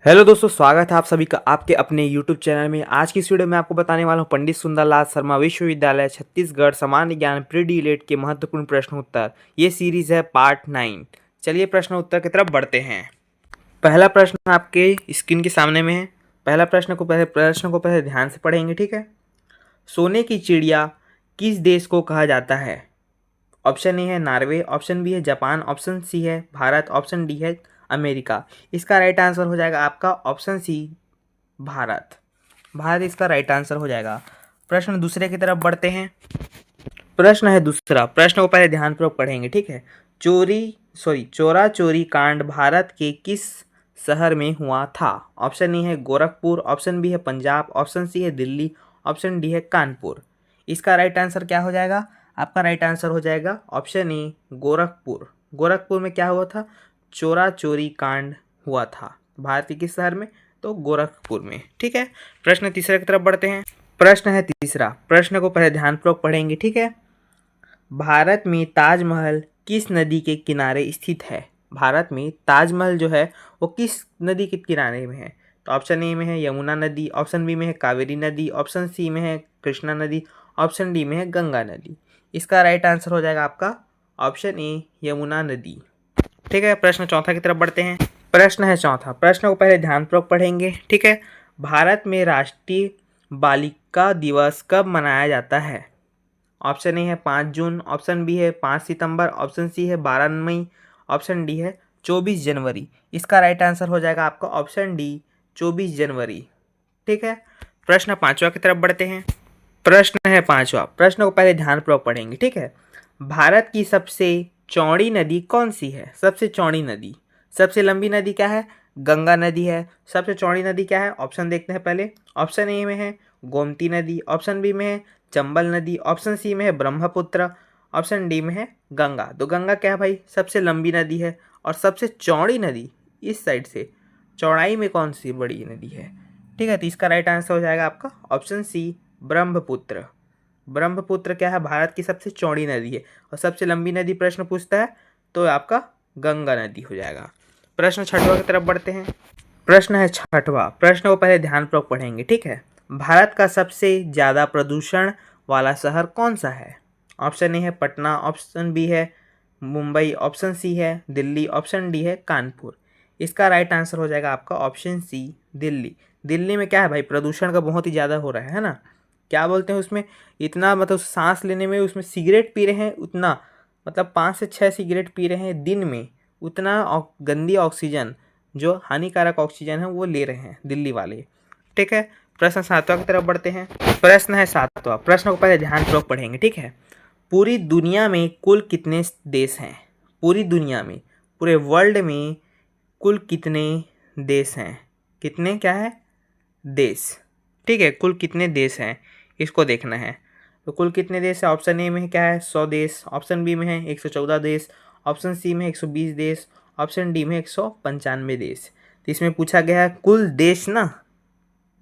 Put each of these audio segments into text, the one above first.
Hello दोस्तों, स्वागत है आप सभी का आपके अपने यूट्यूब चैनल में। आज की इस वीडियो में आपको बताने वाला हूं पंडित सुंदरलाल शर्मा विश्वविद्यालय छत्तीसगढ़ सामान्य ज्ञान प्री डीएलएड के महत्वपूर्ण प्रश्न उत्तर। ये सीरीज है पार्ट 9। चलिए प्रश्न उत्तर की तरफ बढ़ते हैं। पहला प्रश्न आपके स्क्रीन के सामने में है। पहला प्रश्न को पहले ध्यान से पढ़ेंगे, ठीक है। सोने की चिड़िया किस देश को कहा जाता है? ऑप्शन ए है नॉर्वे, ऑप्शन बी है जापान, ऑप्शन सी है भारत, ऑप्शन डी है अमेरिका। इसका राइट आंसर हो जाएगा आपका ऑप्शन सी, भारत। भारत इसका राइट आंसर हो जाएगा। प्रश्न दूसरे की तरफ बढ़ते हैं। प्रश्न है दूसरा। प्रश्न को पहले ध्यानपूर्वक पढ़ेंगे, ठीक है। चोरा चोरी कांड भारत के किस शहर में हुआ था? ऑप्शन ए है गोरखपुर, ऑप्शन बी है पंजाब, ऑप्शन सी है दिल्ली, ऑप्शन डी है कानपुर। इसका राइट आंसर क्या हो जाएगा? आपका राइट आंसर हो जाएगा ऑप्शन ए, गोरखपुर। गोरखपुर में क्या हुआ था? चोरा चोरी कांड हुआ था भारत के किस शहर में? तो गोरखपुर में, ठीक है। प्रश्न तीसरे की तरफ बढ़ते हैं। प्रश्न है तीसरा। प्रश्न को पहले ध्यानपूर्वक पढ़ेंगे, ठीक है। भारत में ताजमहल किस नदी के किनारे स्थित है? भारत में ताजमहल जो है वो किस नदी के किनारे में है? तो ऑप्शन ए में है यमुना नदी, ऑप्शन बी में है कावेरी नदी, ऑप्शन सी में है कृष्णा नदी, ऑप्शन डी में है गंगा नदी। इसका राइट आंसर हो जाएगा आपका ऑप्शन ए, यमुना नदी, ठीक है। प्रश्न चौथा की तरफ बढ़ते हैं। प्रश्न है चौथा। प्रश्न को पहले ध्यानपूर्वक पढ़ेंगे, ठीक है। भारत में राष्ट्रीय बालिका दिवस कब मनाया जाता है? ऑप्शन ए है 5 जून, ऑप्शन बी है 5 सितंबर, ऑप्शन सी है 12 मई, ऑप्शन डी है 24 जनवरी। इसका राइट आंसर हो जाएगा आपका ऑप्शन डी, 24 जनवरी, ठीक है। प्रश्न पांचवा की तरफ बढ़ते हैं। प्रश्न है पांचवा। प्रश्न को पहले ध्यानपूर्वक पढ़ेंगे, ठीक है। भारत की सबसे चौड़ी नदी कौन सी है? सबसे चौड़ी नदी, सबसे लंबी नदी क्या है? गंगा नदी है। सबसे चौड़ी नदी क्या है? ऑप्शन देखते हैं पहले। ऑप्शन ए में है गोमती नदी, ऑप्शन बी में है चंबल नदी, ऑप्शन सी में है ब्रह्मपुत्र, ऑप्शन डी में है गंगा। तो गंगा क्या है भाई? सबसे लंबी नदी है। और सबसे चौड़ी नदी इस साइड से चौड़ाई में कौन सी बड़ी नदी है? ठीक है, तो इसका राइट आंसर हो जाएगा आपका ऑप्शन सी, ब्रह्मपुत्र। ब्रह्मपुत्र क्या है? भारत की सबसे चौड़ी नदी है। और सबसे लंबी नदी प्रश्न पूछता है तो आपका गंगा नदी हो जाएगा। प्रश्न छठवा की तरफ बढ़ते हैं। प्रश्न है छठवा। प्रश्न को पहले ध्यानपूर्वक पढ़ेंगे, ठीक है। भारत का सबसे ज़्यादा प्रदूषण वाला शहर कौन सा है? ऑप्शन ए है पटना, ऑप्शन बी है मुंबई, ऑप्शन सी है दिल्ली, ऑप्शन डी है कानपुर। इसका राइट आंसर हो जाएगा आपका ऑप्शन सी, दिल्ली। दिल्ली में क्या है भाई? प्रदूषण का बहुत ही ज़्यादा हो रहा है ना। क्या बोलते हैं उसमें, इतना मतलब सांस लेने में, उसमें सिगरेट पी रहे हैं उतना, मतलब 5 से 6 सिगरेट पी रहे हैं दिन में, उतना गंदी ऑक्सीजन, जो हानिकारक ऑक्सीजन है वो ले रहे हैं दिल्ली वाले, ठीक है। प्रश्न सातवां की तरफ बढ़ते हैं। प्रश्न है सातवां। प्रश्न को पहले ध्यानपूर्वक पढ़ेंगे, ठीक है। पूरी दुनिया में कुल कितने देश हैं? पूरी दुनिया में, पूरे वर्ल्ड में कुल कितने देश हैं? कितने क्या है? देश, ठीक है। कुल कितने देश हैं इसको देखना है। तो कुल कितने देश है? ऑप्शन ए में है क्या है? 100 देश, ऑप्शन बी में है 114 देश, ऑप्शन सी में 120 देश, ऑप्शन डी में 195 देश। तो इसमें पूछा गया है कुल देश ना,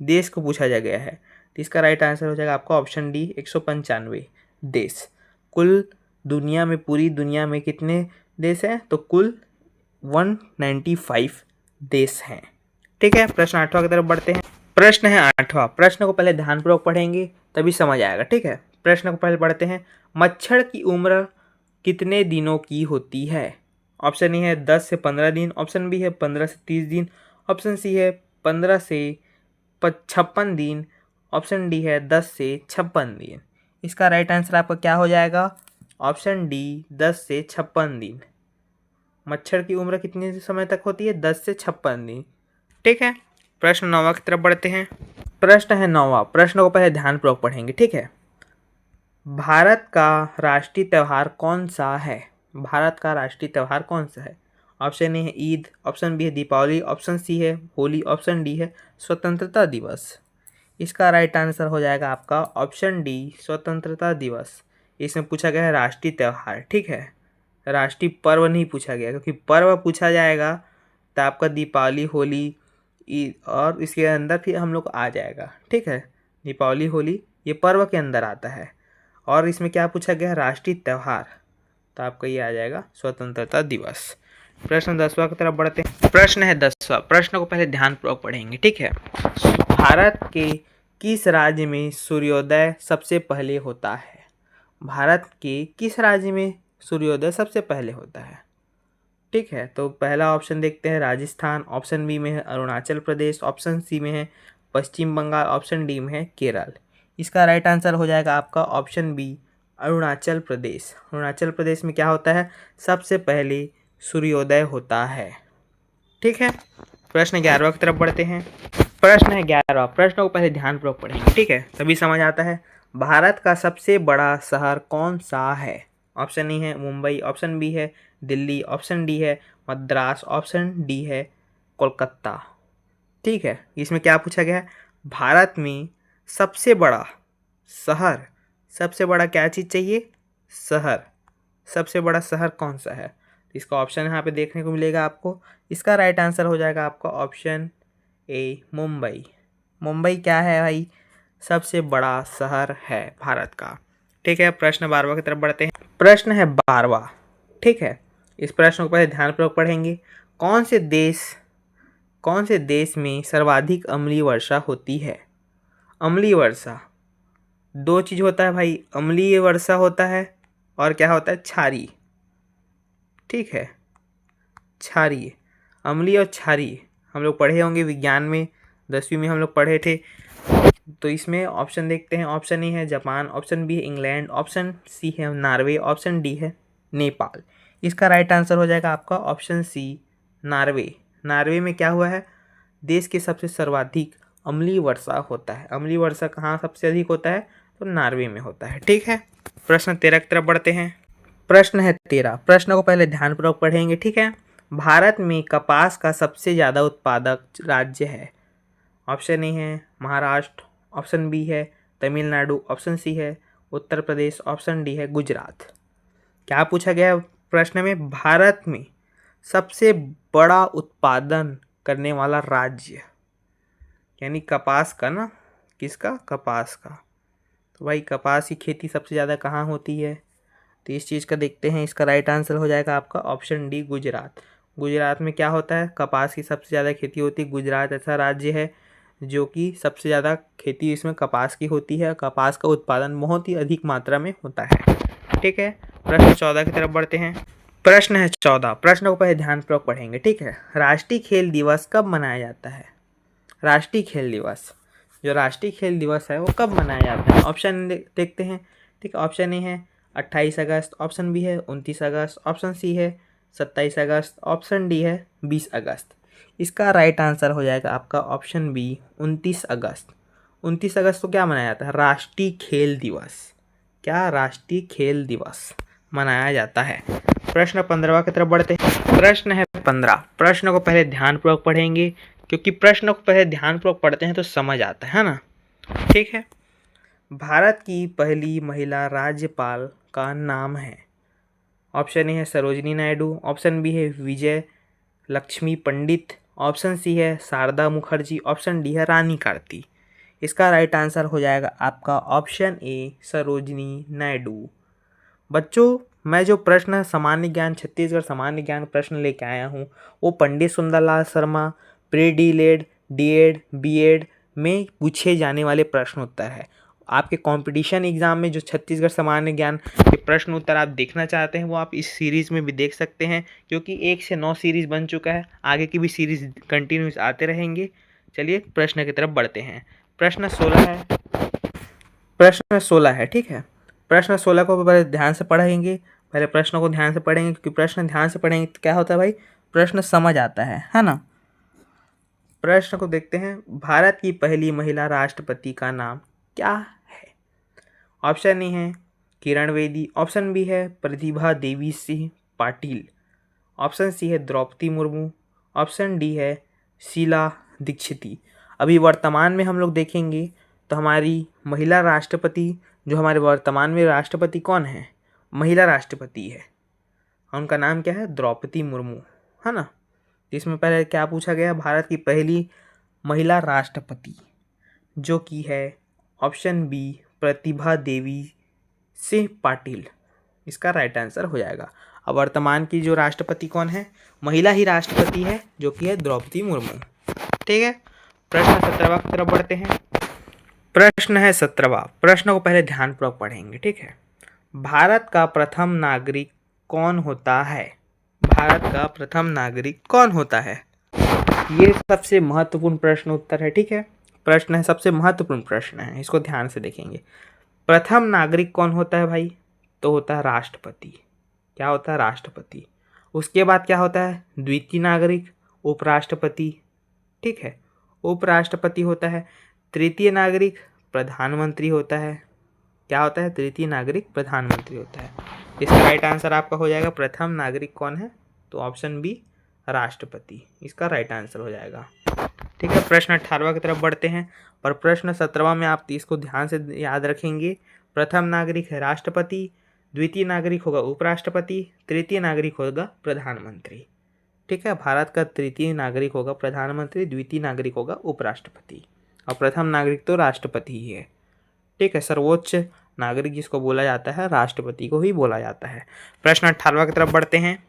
देश को पूछा जा गया है। तो इसका राइट आंसर हो जाएगा आपका ऑप्शन डी, 195 देश। कुल दुनिया में, पूरी दुनिया में कितने देश हैं? तो कुल 195 देश हैं, ठीक है। प्रश्न आठवां की तरफ बढ़ते हैं। प्रश्न है आठवां। प्रश्न को पहले ध्यानपूर्वक पढ़ेंगे तभी समझ आएगा, ठीक है। प्रश्न को पहले पढ़ते हैं। मच्छर की उम्र कितने दिनों की होती है? ऑप्शन ए है 10 से 15 दिन, ऑप्शन बी है 15 से 30 दिन, ऑप्शन सी है 15 से 56 दिन, ऑप्शन डी है 10 से 56 दिन। इसका राइट आंसर आपका क्या हो जाएगा? ऑप्शन डी, 10 से 56 दिन। मच्छर की उम्र कितने समय तक होती है? 10 से 56 दिन, ठीक है। प्रश्न नौवां की तरफ बढ़ते हैं। प्रश्न है नौवां। प्रश्न को पहले ध्यानपूर्वक पढ़ेंगे, ठीक है। भारत का राष्ट्रीय त्यौहार कौन सा है? भारत का राष्ट्रीय त्यौहार कौन सा है? ऑप्शन ए है ईद, ऑप्शन बी है दीपावली, ऑप्शन सी है होली, ऑप्शन डी है स्वतंत्रता दिवस। इसका राइट आंसर हो जाएगा आपका ऑप्शन डी, स्वतंत्रता दिवस। इसमें पूछा गया है राष्ट्रीय त्यौहार, ठीक है। राष्ट्रीय पर्व नहीं पूछा गया, क्योंकि पर्व पूछा जाएगा तो आपका दीपावली, होली, ईद और इसके अंदर फिर हम लोग आ जाएगा, ठीक है। दीपावली, होली ये पर्व के अंदर आता है। और इसमें क्या पूछा गया है? राष्ट्रीय त्यौहार, तो आपका ये आ जाएगा स्वतंत्रता दिवस, प्रश्न 10वां की तरफ बढ़ते हैं। प्रश्न है 10वां। प्रश्न को पहले ध्यानपूर्वक पढ़ेंगे, ठीक है। भारत के किस राज्य में सूर्योदय सबसे पहले होता है? भारत के किस राज्य में सूर्योदय सबसे पहले होता है? ठीक है, तो पहला ऑप्शन देखते हैं राजस्थान, ऑप्शन बी में है अरुणाचल प्रदेश, ऑप्शन सी में है पश्चिम बंगाल, ऑप्शन डी में है केरल। इसका राइट आंसर हो जाएगा आपका ऑप्शन बी अरुणाचल प्रदेश। अरुणाचल प्रदेश में क्या होता है? सबसे पहले सूर्योदय होता है। ठीक है, प्रश्न 11वां की तरफ बढ़ते हैं। प्रश्न है 11वां। प्रश्न को पहले ध्यानपूर्वक पढ़ेंगे, ठीक है, तभी समझ आता है। भारत का सबसे बड़ा शहर कौन सा है? ऑप्शन ए है मुंबई, ऑप्शन बी है दिल्ली, ऑप्शन डी है मद्रास, ऑप्शन डी है कोलकाता। ठीक है, इसमें क्या पूछा गया है? भारत में सबसे बड़ा शहर, सबसे बड़ा क्या चीज़ चाहिए? शहर। सबसे बड़ा शहर कौन सा है? इसका ऑप्शन यहाँ पे देखने को मिलेगा आपको। इसका राइट आंसर हो जाएगा आपका ऑप्शन ए मुंबई। मुंबई क्या है भाई? सबसे बड़ा शहर है भारत का। ठीक है, प्रश्न 12वां की तरफ बढ़ते हैं। प्रश्न है 12वां, ठीक है। इस प्रश्न को पहले ध्यानपूर्वक पढ़ेंगे। कौन से देश में सर्वाधिक अम्लीय वर्षा होती है? अम्लीय वर्षा, दो चीज़ होता है भाई, अम्लीय वर्षा होता है और क्या होता है? क्षारीय। ठीक है, क्षारीय, अम्लीय और क्षारीय हम लोग पढ़े होंगे विज्ञान में, 10वीं में हम लोग पढ़े थे। तो इसमें ऑप्शन देखते हैं। ऑप्शन ए है जापान, ऑप्शन बी है इंग्लैंड, ऑप्शन सी है नॉर्वे, ऑप्शन डी है नेपाल। इसका राइट आंसर हो जाएगा आपका ऑप्शन सी नॉर्वे। नॉर्वे में क्या हुआ है? देश के सबसे सर्वाधिक अम्लीय वर्षा होता है। अम्लीय वर्षा कहाँ सबसे अधिक होता है? तो नॉर्वे में होता है। ठीक है, प्रश्न 13 की तरफ बढ़ते हैं। प्रश्न है 13। प्रश्न को पहले ध्यानपूर्वक पढ़ेंगे, ठीक है। भारत में कपास का सबसे ज़्यादा उत्पादक राज्य है? ऑप्शन ए है महाराष्ट्र, ऑप्शन बी है तमिलनाडु, ऑप्शन सी है उत्तर प्रदेश, ऑप्शन डी है गुजरात। क्या पूछा गया है प्रश्न में? भारत में सबसे बड़ा उत्पादन करने वाला राज्य, यानी कपास का ना, किसका? कपास का। तो भाई कपास की खेती सबसे ज़्यादा कहाँ होती है? तो इस चीज़ का देखते हैं। इसका राइट आंसर हो जाएगा आपका ऑप्शन डी गुजरात। गुजरात में क्या होता है? कपास की सबसे ज़्यादा खेती होती है। गुजरात ऐसा राज्य है जो कि सबसे ज़्यादा खेती इसमें कपास की होती है। कपास का उत्पादन बहुत ही अधिक मात्रा में होता है। ठीक है, प्रश्न 14 की तरफ बढ़ते हैं। प्रश्न है 14। प्रश्न को पहले ध्यानपूर्वक पढ़ेंगे, ठीक है। राष्ट्रीय खेल दिवस कब मनाया जाता है? राष्ट्रीय खेल दिवस, जो राष्ट्रीय खेल दिवस है वो कब मनाया जाता है? ऑप्शन देखते हैं, ठीक है। ऑप्शन ए है 28 अगस्त, ऑप्शन बी है 29 अगस्त, ऑप्शन सी है 27 अगस्त, ऑप्शन डी है 20 अगस्त। इसका राइट आंसर हो जाएगा आपका ऑप्शन बी 29 अगस्त। 29 अगस्त को क्या मनाया जाता है? राष्ट्रीय खेल दिवस। क्या? राष्ट्रीय खेल दिवस मनाया जाता है। प्रश्न 15वां की तरफ बढ़ते हैं। प्रश्न है 15। प्रश्न को पहले ध्यानपूर्वक पढ़ेंगे, क्योंकि प्रश्न को पहले ध्यानपूर्वक पढ़ते हैं तो समझ आता है ना। ठीक है, भारत की पहली महिला राज्यपाल का नाम है? ऑप्शन ए है सरोजिनी नायडू, ऑप्शन बी है विजय लक्ष्मी पंडित, ऑप्शन सी है शारदा मुखर्जी, ऑप्शन डी है रानी कार्ति। इसका राइट आंसर हो जाएगा आपका ऑप्शन ए सरोजिनी नायडू। बच्चों, मैं जो प्रश्न सामान्य ज्ञान, छत्तीसगढ़ सामान्य ज्ञान प्रश्न लेके आया हूँ वो Pandit Sundarlal Sharma pre D Ed, D Ed, B Ed में पूछे जाने वाले प्रश्न उत्तर है। आपके कंपटीशन एग्जाम में जो छत्तीसगढ़ सामान्य ज्ञान के प्रश्न उत्तर आप देखना चाहते हैं वो आप इस सीरीज़ में भी देख सकते हैं, क्योंकि 1 से 9 सीरीज़ बन चुका है। आगे की भी सीरीज़ कंटिन्यूस आते रहेंगे। चलिए प्रश्न की तरफ बढ़ते हैं। प्रश्न 16 है। प्रश्न 16 है, ठीक है। प्रश्न 16 को पहले ध्यान से पढ़ेंगे। पहले प्रश्न को ध्यान से पढ़ेंगे, क्योंकि प्रश्न ध्यान से पढ़ेंगे तो क्या होता है भाई? प्रश्न समझ आता है ना। प्रश्न को देखते हैं। भारत की पहली महिला राष्ट्रपति का नाम क्या है? ऑप्शन ए है किरण बेदी, ऑप्शन बी है प्रतिभा देवी सिंह पाटिल, ऑप्शन सी है द्रौपदी मुर्मू, ऑप्शन डी है शीला दीक्षित। अभी वर्तमान में हम लोग देखेंगे तो हमारी महिला राष्ट्रपति, जो हमारे वर्तमान में राष्ट्रपति कौन है? महिला राष्ट्रपति है, उनका नाम क्या है? द्रौपदी मुर्मू, है ना। इसमें पहले क्या पूछा गया? भारत की पहली महिला राष्ट्रपति, जो कि है ऑप्शन बी प्रतिभा देवी सिंह पाटिल। इसका राइट आंसर हो जाएगा। और वर्तमान की जो राष्ट्रपति कौन है, महिला ही राष्ट्रपति है, जो कि है द्रौपदी मुर्मू। ठीक है, प्रश्न 17वां की तरफ बढ़ते हैं। प्रश्न है 17वां, प्रश्न को पहले ध्यानपूर्वक पढ़ेंगे। ठीक है, भारत का प्रथम नागरिक कौन होता है? भारत का प्रथम नागरिक कौन होता है? ये सबसे महत्वपूर्ण प्रश्न उत्तर है। ठीक है, प्रश्न है, सबसे महत्वपूर्ण प्रश्न है, इसको ध्यान से देखेंगे। प्रथम नागरिक कौन होता है भाई? तो होता है राष्ट्रपति। क्या होता है? राष्ट्रपति। उसके बाद क्या होता है? द्वितीय नागरिक, उपराष्ट्रपति। ठीक है, उपराष्ट्रपति होता है। तृतीय नागरिक प्रधानमंत्री होता है। क्या होता है? तृतीय नागरिक प्रधानमंत्री होता है। इसका राइट आंसर आपका हो जाएगा, प्रथम नागरिक कौन है? तो ऑप्शन बी, राष्ट्रपति, इसका राइट आंसर हो जाएगा। ठीक है, प्रश्न 18वां की तरफ बढ़ते हैं। पर प्रश्न 17वां में आप इसको ध्यान से याद रखेंगे। प्रथम नागरिक है राष्ट्रपति, द्वितीय नागरिक होगा उपराष्ट्रपति, तृतीय नागरिक होगा प्रधानमंत्री। ठीक है, भारत का तृतीय नागरिक होगा प्रधानमंत्री, द्वितीय नागरिक होगा उपराष्ट्रपति, और प्रथम नागरिक तो राष्ट्रपति ही है। ठीक है, सर्वोच्च नागरिक जिसको बोला जाता है, राष्ट्रपति को ही बोला जाता है। प्रश्न 18वां की तरफ बढ़ते हैं।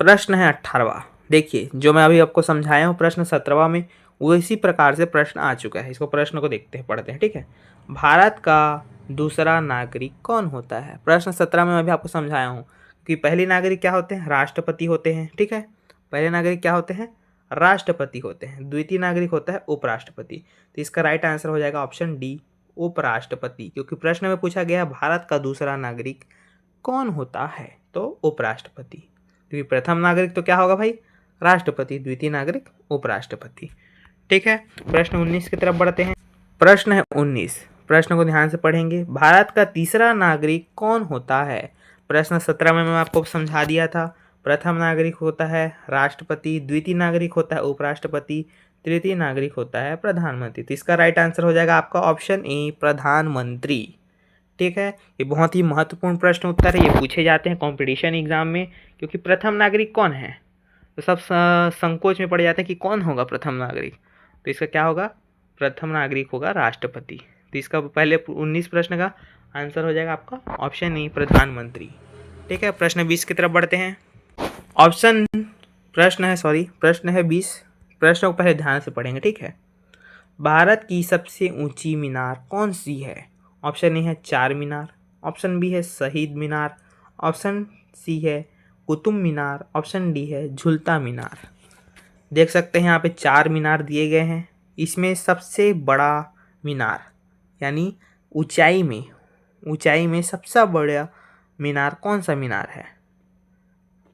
प्रश्न है 18वां। देखिए, जो मैं अभी आपको समझाया हूँ प्रश्न 17वां में, वो इसी प्रकार से प्रश्न आ चुका है। इसको प्रश्न को देखते हैं, पढ़ते हैं। ठीक है, भारत का दूसरा नागरिक कौन होता है? प्रश्न 17 में मैं भी आपको समझाया हूँ कि पहले नागरिक क्या होते हैं? राष्ट्रपति होते हैं। ठीक है, पहले नागरिक क्या होते हैं? राष्ट्रपति होते हैं। द्वितीय नागरिक होता है उपराष्ट्रपति। तो इसका राइट आंसर हो जाएगा ऑप्शन डी, उपराष्ट्रपति, क्योंकि प्रश्न में पूछा गया भारत का दूसरा नागरिक कौन होता है? तो उपराष्ट्रपति। क्योंकि प्रथम नागरिक तो क्या होगा भाई? राष्ट्रपति, द्वितीय नागरिक उपराष्ट्रपति। ठीक है, प्रश्न 19 की तरफ बढ़ते हैं। प्रश्न है 19, प्रश्न को ध्यान से पढ़ेंगे। भारत का तीसरा नागरिक कौन होता है? प्रश्न 17 में मैं आपको समझा दिया था। प्रथम नागरिक होता है राष्ट्रपति, द्वितीय नागरिक होता है उपराष्ट्रपति, तृतीय नागरिक होता है प्रधानमंत्री। तो इसका राइट आंसर हो जाएगा आपका ऑप्शन ए, प्रधानमंत्री। ठीक है, ये बहुत ही महत्वपूर्ण प्रश्न उत्तर है, ये पूछे जाते हैं कंपटीशन एग्जाम में। क्योंकि प्रथम नागरिक कौन है, तो सब संकोच में पड़ जाते हैं कि कौन होगा प्रथम नागरिक। तो इसका क्या होगा? प्रथम नागरिक होगा राष्ट्रपति। तो इसका पहले 19 प्रश्न का आंसर हो जाएगा आपका ऑप्शन ए, प्रधानमंत्री। ठीक है, प्रश्न 20 की तरफ बढ़ते हैं। प्रश्न है 20। प्रश्न को पहले ध्यान से पढ़ेंगे। ठीक है, भारत की सबसे ऊंची मीनार कौन सी है? ऑप्शन ए है चार मीनार, ऑप्शन बी है शहीद मीनार, ऑप्शन सी है कुतुब मीनार, ऑप्शन डी है झुलता मीनार। देख सकते हैं यहाँ पे चार मीनार दिए गए हैं। इसमें सबसे बड़ा मीनार, यानी ऊंचाई में सबसे बड़ा मीनार कौन सा मीनार है?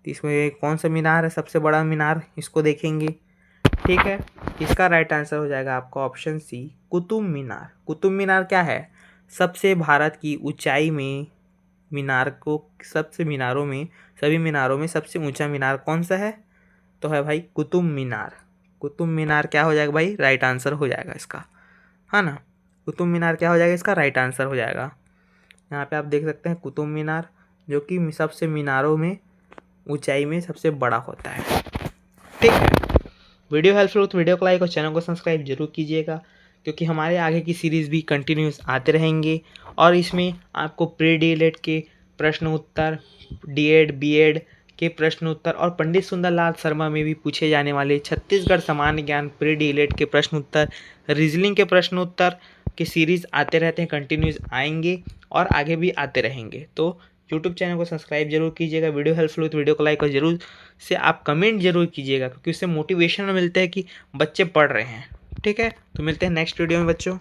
इसमें कौन सा मीनार है सबसे बड़ा मीनार, इसको देखेंगे। ठीक है, इसका राइट आंसर हो जाएगा आपका ऑप्शन सी, कुतुब मीनार। कुतुब मीनार क्या है? सबसे भारत की ऊंचाई में मीनार को, सभी मीनारों में सबसे ऊंचा मीनार कौन सा है? तो है भाई कुतुब मीनार। कुतुब मीनार क्या हो जाएगा भाई? राइट आंसर हो जाएगा इसका, है ना। कुतुब मीनार क्या हो जाएगा? इसका राइट आंसर हो जाएगा। यहाँ पे आप देख सकते हैं कुतुब मीनार, जो कि सबसे मीनारों में ऊंचाई में सबसे बड़ा होता है। ठीक है, वीडियो हेल्पफुल हो तो वीडियो को लाइक और चैनल को सब्सक्राइब जरूर कीजिएगा, क्योंकि हमारे आगे की सीरीज़ भी कंटिन्यूस आते रहेंगे। और इसमें आपको प्री डीएलएड के प्रश्न उत्तर, डीएड बीएड के प्रश्न उत्तर और पंडित सुंदरलाल शर्मा में भी पूछे जाने वाले छत्तीसगढ़ सामान्य ज्ञान प्री डीएलएड के प्रश्न उत्तर, रीजनिंग के प्रश्न उत्तर की सीरीज़ आते रहते हैं, कंटिन्यूस आएंगे और आगे भी आते रहेंगे। तो यूट्यूब चैनल को सब्सक्राइब जरूर कीजिएगा। वीडियो हेल्पफुल हो तो वीडियो को लाइक और जरूर से आप कमेंट जरूर कीजिएगा, क्योंकि उससे मोटिवेशन मिलता है कि बच्चे पढ़ रहे हैं। ठीक है, तो मिलते हैं नेक्स्ट वीडियो में बच्चों।